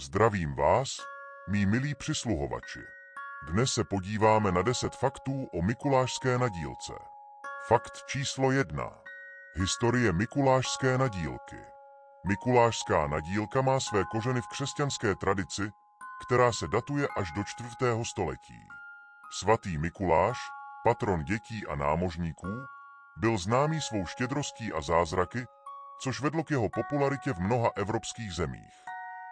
Zdravím vás, mí milí přisluhovači. Dnes se podíváme na 10 faktů o mikulášské nadílce. Fakt číslo 1. Historie mikulášské nadílky. Mikulášská nadílka má své kořeny v křesťanské tradici, která se datuje až do 4. století. Svatý Mikuláš, patron dětí a námořníků, byl známý svou štědrostí a zázraky, což vedlo k jeho popularitě v mnoha evropských zemích.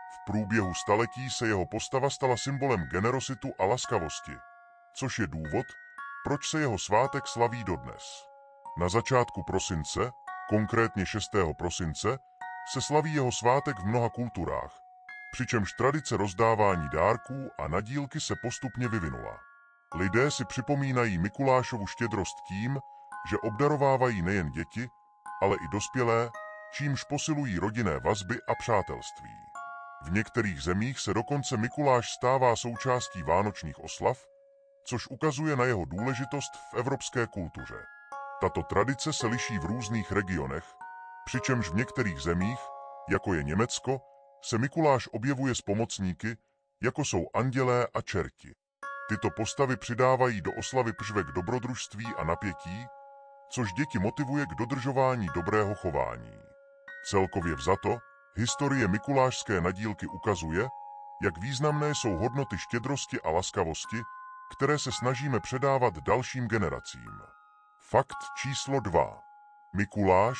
V průběhu staletí se jeho postava stala symbolem generositu a laskavosti, což je důvod, proč se jeho svátek slaví dodnes. Na začátku prosince, konkrétně 6. prosince, se slaví jeho svátek v mnoha kulturách, přičemž tradice rozdávání dárků a nadílky se postupně vyvinula. Lidé si připomínají Mikulášovu štědrost tím, že obdarovávají nejen děti, ale i dospělé, čímž posilují rodinné vazby a přátelství. V některých zemích se dokonce Mikuláš stává součástí vánočních oslav, což ukazuje na jeho důležitost v evropské kultuře. Tato tradice se liší v různých regionech, přičemž v některých zemích, jako je Německo, se Mikuláš objevuje s pomocníky, jako jsou andělé a čerti. Tyto postavy přidávají do oslavy prvek dobrodružství a napětí, což děti motivuje k dodržování dobrého chování. Celkově vzato, historie mikulášské nadílky ukazuje, jak významné jsou hodnoty štědrosti a laskavosti, které se snažíme předávat dalším generacím. Fakt číslo 2. Mikuláš,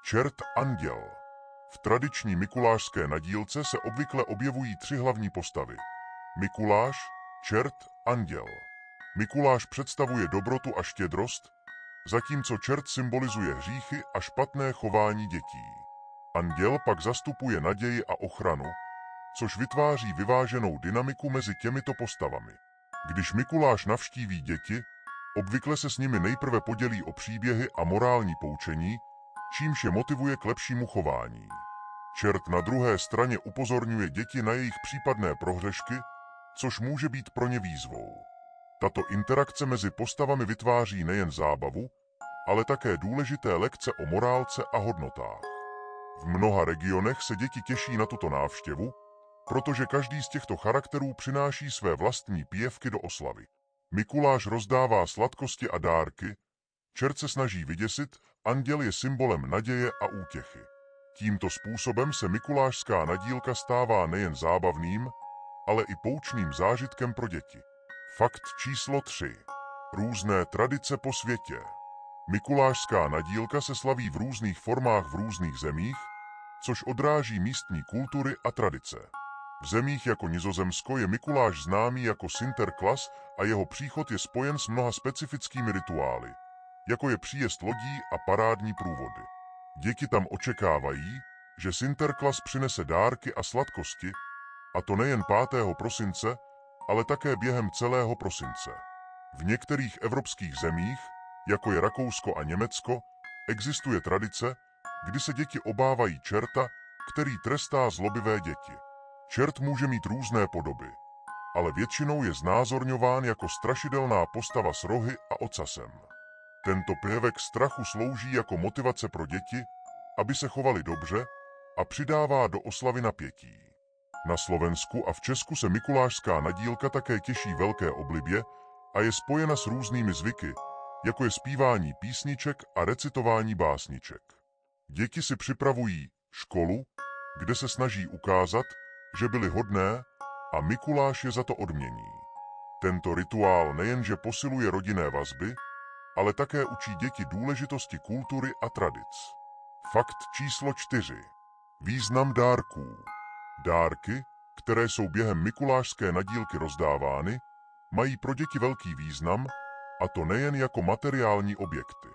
čert, anděl. V tradiční mikulášské nadílce se obvykle objevují 3 hlavní postavy. Mikuláš, čert, anděl. Mikuláš představuje dobrotu a štědrost, zatímco čert symbolizuje hříchy a špatné chování dětí. Anděl pak zastupuje naději a ochranu, což vytváří vyváženou dynamiku mezi těmito postavami. Když Mikuláš navštíví děti, obvykle se s nimi nejprve podělí o příběhy a morální poučení, čímž je motivuje k lepšímu chování. Čert na druhé straně upozorňuje děti na jejich případné prohřešky, což může být pro ně výzvou. Tato interakce mezi postavami vytváří nejen zábavu, ale také důležité lekce o morálce a hodnotách. V mnoha regionech se děti těší na tuto návštěvu, protože každý z těchto charakterů přináší své vlastní píjevky do oslavy. Mikuláš rozdává sladkosti a dárky, čert se snaží vyděsit, anděl je symbolem naděje a útěchy. Tímto způsobem se mikulášská nadílka stává nejen zábavným, ale i poučným zážitkem pro děti. Fakt číslo 3. Různé tradice po světě. Mikulášská nadílka se slaví v různých formách v různých zemích, což odráží místní kultury a tradice. V zemích jako Nizozemsko je Mikuláš známý jako Sinterklaas a jeho příchod je spojen s mnoha specifickými rituály, jako je příjezd lodí a parádní průvody. Děti tam očekávají, že Sinterklaas přinese dárky a sladkosti, a to nejen 5. prosince, ale také během celého prosince. V některých evropských zemích, jako je Rakousko a Německo, existuje tradice, kdy se děti obávají čerta, který trestá zlobivé děti. Čert může mít různé podoby, ale většinou je znázorňován jako strašidelná postava s rohy a ocasem. Tento prvek strachu slouží jako motivace pro děti, aby se chovali dobře, a přidává do oslavy napětí. Na Slovensku a v Česku se mikulášská nadílka také těší velké oblibě a je spojena s různými zvyky, jako je zpívání písniček a recitování básniček. Děti si připravují školu, kde se snaží ukázat, že byli hodné, a Mikuláš je za to odmění. Tento rituál nejenže posiluje rodinné vazby, ale také učí děti důležitosti kultury a tradic. Fakt číslo 4. Význam dárků. Dárky, které jsou během mikulášské nadílky rozdávány, mají pro děti velký význam, a to nejen jako materiální objekty.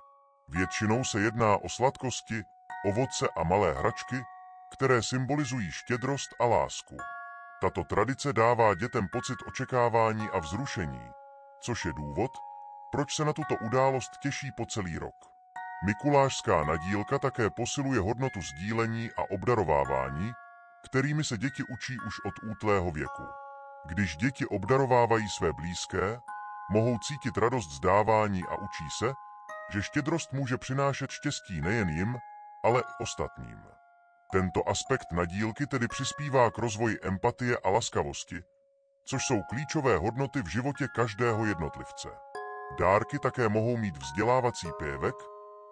Většinou se jedná o sladkosti, ovoce a malé hračky, které symbolizují štědrost a lásku. Tato tradice dává dětem pocit očekávání a vzrušení, což je důvod, proč se na tuto událost těší po celý rok. Mikulášská nadílka také posiluje hodnotu sdílení a obdarovávání, kterými se děti učí už od útlého věku. Když děti obdarovávají své blízké, mohou cítit radost z dávání a učí se, že štědrost může přinášet štěstí nejen jim, ale i ostatním. Tento aspekt nadílky tedy přispívá k rozvoji empatie a laskavosti, což jsou klíčové hodnoty v životě každého jednotlivce. Dárky také mohou mít vzdělávací prvek,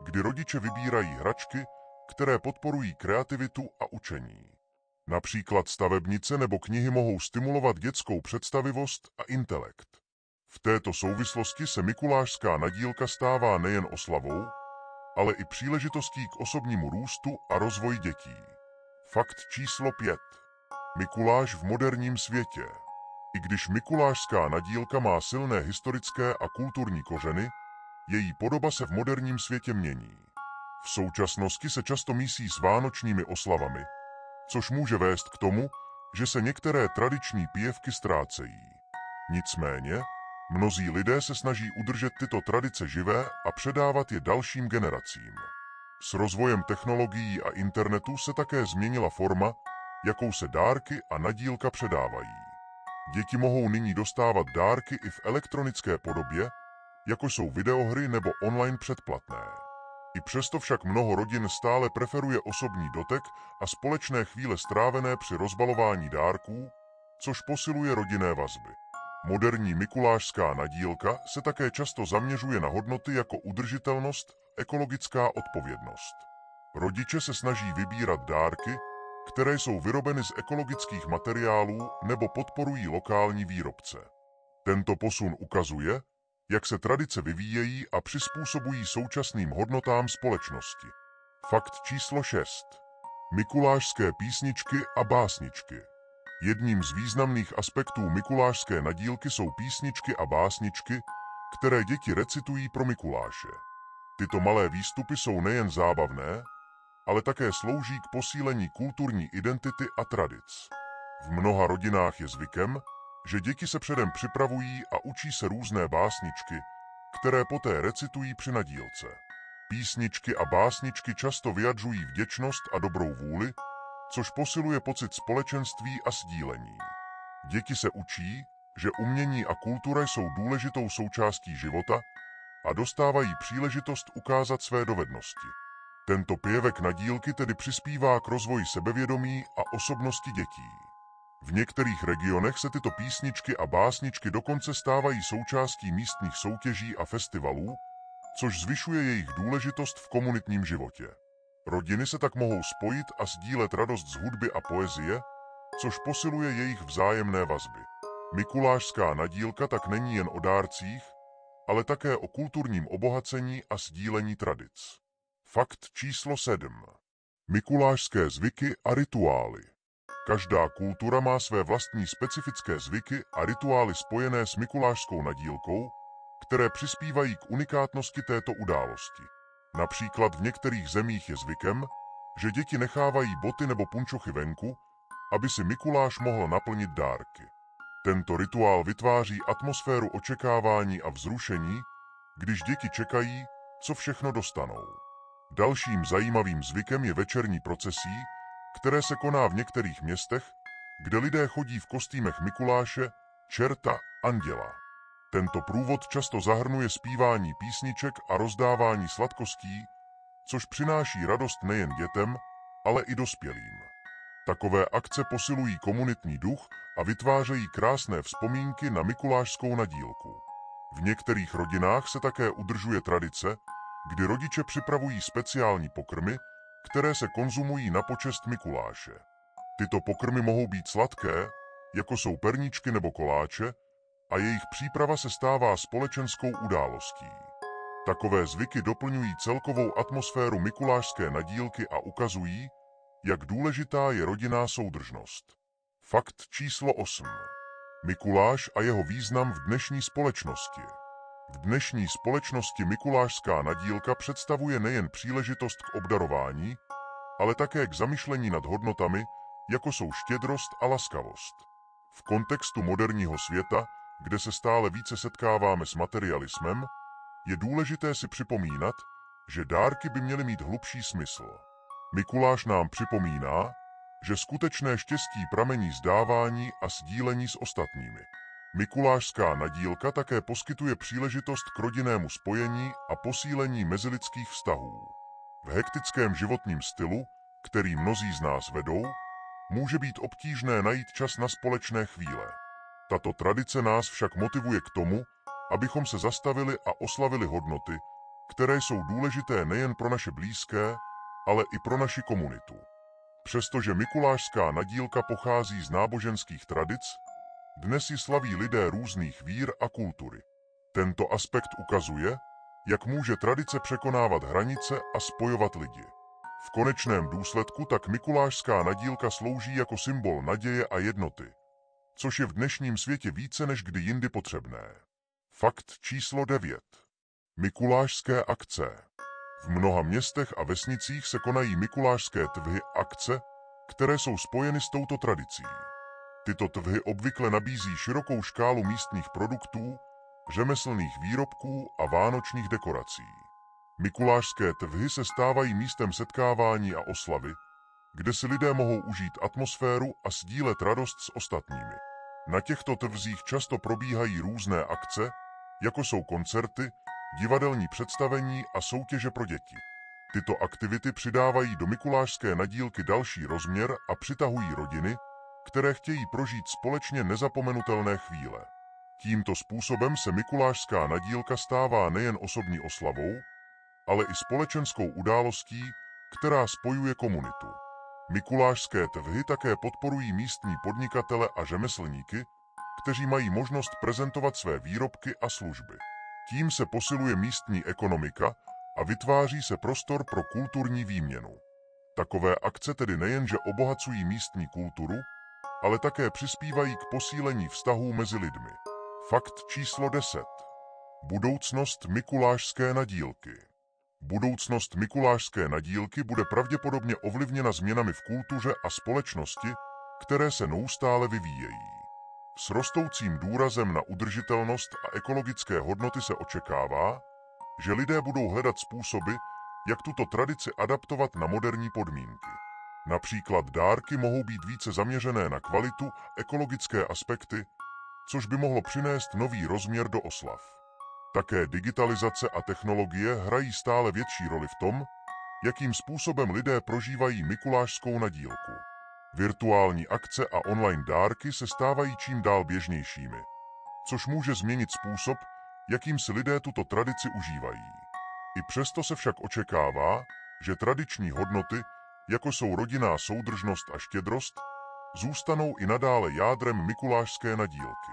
kdy rodiče vybírají hračky, které podporují kreativitu a učení. Například stavebnice nebo knihy mohou stimulovat dětskou představivost a intelekt. V této souvislosti se mikulášská nadílka stává nejen oslavou, ale i příležitostí k osobnímu růstu a rozvoji dětí. Fakt číslo 5. Mikuláš v moderním světě. I když mikulášská nadílka má silné historické a kulturní kořeny, její podoba se v moderním světě mění. V současnosti se často mísí s vánočními oslavami, což může vést k tomu, že se některé tradiční píjevky ztrácejí. Nicméně, mnozí lidé se snaží udržet tyto tradice živé a předávat je dalším generacím. S rozvojem technologií a internetu se také změnila forma, jakou se dárky a nadílka předávají. Děti mohou nyní dostávat dárky i v elektronické podobě, jako jsou videohry nebo online předplatné. I přesto však mnoho rodin stále preferuje osobní dotek a společné chvíle strávené při rozbalování dárků, což posiluje rodinné vazby. Moderní mikulášská nadílka se také často zaměřuje na hodnoty jako udržitelnost, ekologická odpovědnost. Rodiče se snaží vybírat dárky, které jsou vyrobeny z ekologických materiálů nebo podporují lokální výrobce. Tento posun ukazuje, jak se tradice vyvíjejí a přizpůsobují současným hodnotám společnosti. Fakt číslo 6. Mikulášské písničky a básničky. Jedním z významných aspektů mikulášské nadílky jsou písničky a básničky, které děti recitují pro Mikuláše. Tyto malé výstupy jsou nejen zábavné, ale také slouží k posílení kulturní identity a tradic. V mnoha rodinách je zvykem, že děti se předem připravují a učí se různé básničky, které poté recitují při nadílce. Písničky a básničky často vyjadřují vděčnost a dobrou vůli, což posiluje pocit společenství a sdílení. Děti se učí, že umění a kultura jsou důležitou součástí života a dostávají příležitost ukázat své dovednosti. Tento pěvek nadílky tedy přispívá k rozvoji sebevědomí a osobnosti dětí. V některých regionech se tyto písničky a básničky dokonce stávají součástí místních soutěží a festivalů, což zvyšuje jejich důležitost v komunitním životě. Rodiny se tak mohou spojit a sdílet radost z hudby a poezie, což posiluje jejich vzájemné vazby. Mikulášská nadílka tak není jen o dárcích, ale také o kulturním obohacení a sdílení tradic. Fakt číslo 7. Mikulášské zvyky a rituály. Každá kultura má své vlastní specifické zvyky a rituály spojené s mikulášskou nadílkou, které přispívají k unikátnosti této události. Například v některých zemích je zvykem, že děti nechávají boty nebo punčochy venku, aby si Mikuláš mohl naplnit dárky. Tento rituál vytváří atmosféru očekávání a vzrušení, když děti čekají, co všechno dostanou. Dalším zajímavým zvykem je večerní procesí, které se koná v některých městech, kde lidé chodí v kostýmech Mikuláše, čerta, anděla. Tento průvod často zahrnuje zpívání písniček a rozdávání sladkostí, což přináší radost nejen dětem, ale i dospělým. Takové akce posilují komunitní duch a vytvářejí krásné vzpomínky na mikulášskou nadílku. V některých rodinách se také udržuje tradice, kdy rodiče připravují speciální pokrmy, které se konzumují na počest Mikuláše. Tyto pokrmy mohou být sladké, jako jsou perníčky nebo koláče, a jejich příprava se stává společenskou událostí. Takové zvyky doplňují celkovou atmosféru mikulášské nadílky a ukazují, jak důležitá je rodinná soudržnost. Fakt číslo 8. Mikuláš a jeho význam v dnešní společnosti. V dnešní společnosti mikulášská nadílka představuje nejen příležitost k obdarování, ale také k zamyšlení nad hodnotami, jako jsou štědrost a laskavost. V kontextu moderního světa, kde se stále více setkáváme s materialismem, je důležité si připomínat, že dárky by měly mít hlubší smysl. Mikuláš nám připomíná, že skutečné štěstí pramení z dávání a sdílení s ostatními. Mikulášská nadílka také poskytuje příležitost k rodinnému spojení a posílení mezilidských vztahů. V hektickém životním stylu, který mnozí z nás vedou, může být obtížné najít čas na společné chvíle. Tato tradice nás však motivuje k tomu, abychom se zastavili a oslavili hodnoty, které jsou důležité nejen pro naše blízké, ale i pro naši komunitu. Přestože mikulášská nadílka pochází z náboženských tradic, dnes ji slaví lidé různých vír a kultury. Tento aspekt ukazuje, jak může tradice překonávat hranice a spojovat lidi. V konečném důsledku tak mikulášská nadílka slouží jako symbol naděje a jednoty, což je v dnešním světě více než kdy jindy potřebné. Fakt číslo 9. Mikulášské akce. V mnoha městech a vesnicích se konají mikulášské tvhy akce, které jsou spojeny s touto tradicí. Tyto tvhy obvykle nabízí širokou škálu místních produktů, řemeslných výrobků a vánočních dekorací. Mikulášské tvhy se stávají místem setkávání a oslavy, kde si lidé mohou užít atmosféru a sdílet radost s ostatními. Na těchto tvzích často probíhají různé akce, jako jsou koncerty, divadelní představení a soutěže pro děti. Tyto aktivity přidávají do mikulášské nadílky další rozměr a přitahují rodiny, které chtějí prožít společně nezapomenutelné chvíle. Tímto způsobem se mikulášská nadílka stává nejen osobní oslavou, ale i společenskou událostí, která spojuje komunitu. Mikulášské tvhy také podporují místní podnikatele a řemeslníky, kteří mají možnost prezentovat své výrobky a služby. Tím se posiluje místní ekonomika a vytváří se prostor pro kulturní výměnu. Takové akce tedy nejenže obohacují místní kulturu, ale také přispívají k posílení vztahů mezi lidmi. Fakt číslo 10. Budoucnost mikulášské nadílky. Budoucnost mikulášské nadílky bude pravděpodobně ovlivněna změnami v kultuře a společnosti, které se neustále vyvíjejí. S rostoucím důrazem na udržitelnost a ekologické hodnoty se očekává, že lidé budou hledat způsoby, jak tuto tradici adaptovat na moderní podmínky. Například dárky mohou být více zaměřené na kvalitu a ekologické aspekty, což by mohlo přinést nový rozměr do oslav. Také digitalizace a technologie hrají stále větší roli v tom, jakým způsobem lidé prožívají mikulášskou nadílku. Virtuální akce a online dárky se stávají čím dál běžnějšími, což může změnit způsob, jakým si lidé tuto tradici užívají. I přesto se však očekává, že tradiční hodnoty, jako jsou rodinná soudržnost a štědrost, zůstanou i nadále jádrem mikulášské nadílky.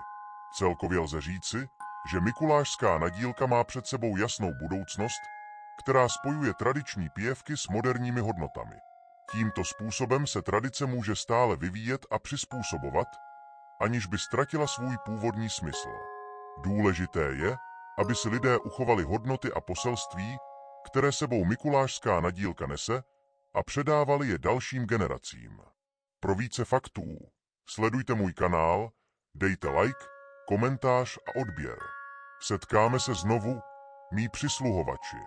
Celkově lze říci, že mikulášská nadílka má před sebou jasnou budoucnost, která spojuje tradiční pěvky s moderními hodnotami. Tímto způsobem se tradice může stále vyvíjet a přizpůsobovat, aniž by ztratila svůj původní smysl. Důležité je, aby si lidé uchovali hodnoty a poselství, které sebou mikulášská nadílka nese, a předávali je dalším generacím. Pro více faktů sledujte můj kanál, dejte like, komentář a odběr. Setkáme se znovu, mí přisluhovači.